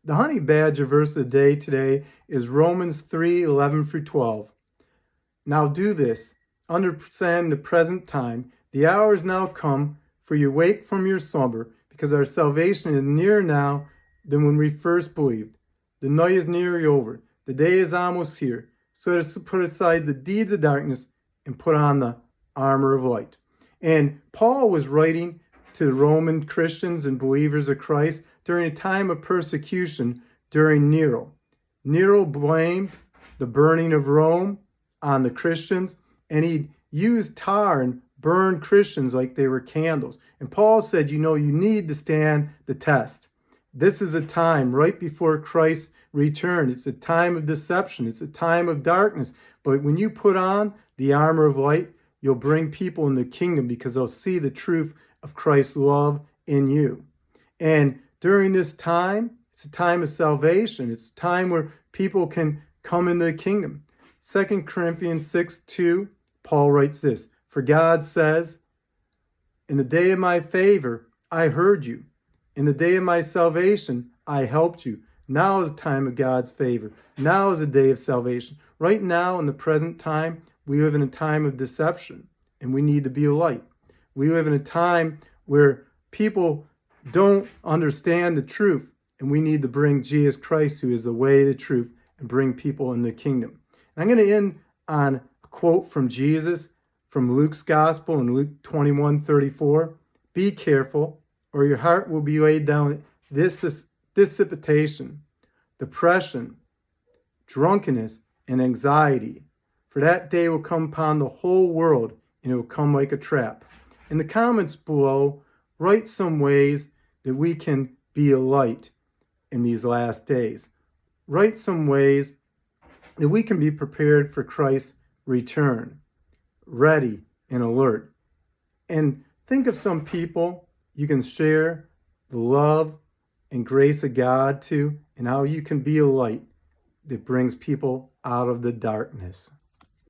The honey badger verse of the day today is Romans 3:11 through 12. Now do this, understand the present time. The hour is now come for you wake from your slumber, because our salvation is nearer now than when we first believed. The night is nearly over. The day is almost here. So let us put aside the deeds of darkness and put on the armor of light. And Paul was writing to the Roman Christians and believers of Christ during a time of persecution during Nero. Nero blamed the burning of Rome on the Christians, and he used tar and burned Christians like they were candles. And Paul said, you need to stand the test. This is a time right before Christ's return. It's a time of deception. It's a time of darkness. But when you put on the armor of light, you'll bring people in the kingdom because they'll see the truth of Christ's love in you. And during this time, it's a time of salvation. It's a time where people can come into the kingdom. 2 Corinthians 6:2, Paul writes this, for God says, in the day of my favor, I heard you. In the day of my salvation, I helped you. Now is the time of God's favor. Now is the day of salvation. Right now, in the present time, we live in a time of deception, and we need to be a light. We live in a time where people don't understand the truth, and we need to bring Jesus Christ, who is the way, the truth, and bring people in the kingdom. And I'm going to end on a quote from Jesus from Luke's Gospel in Luke 21:34. Be careful, or your heart will be laid down dissipation, depression, drunkenness, and anxiety. For that day will come upon the whole world, and it will come like a trap. In the comments below, write some ways that we can be a light in these last days. Write some ways that we can be prepared for Christ's return, ready and alert. And think of some people you can share the love and grace of God to, and how you can be a light that brings people out of the darkness.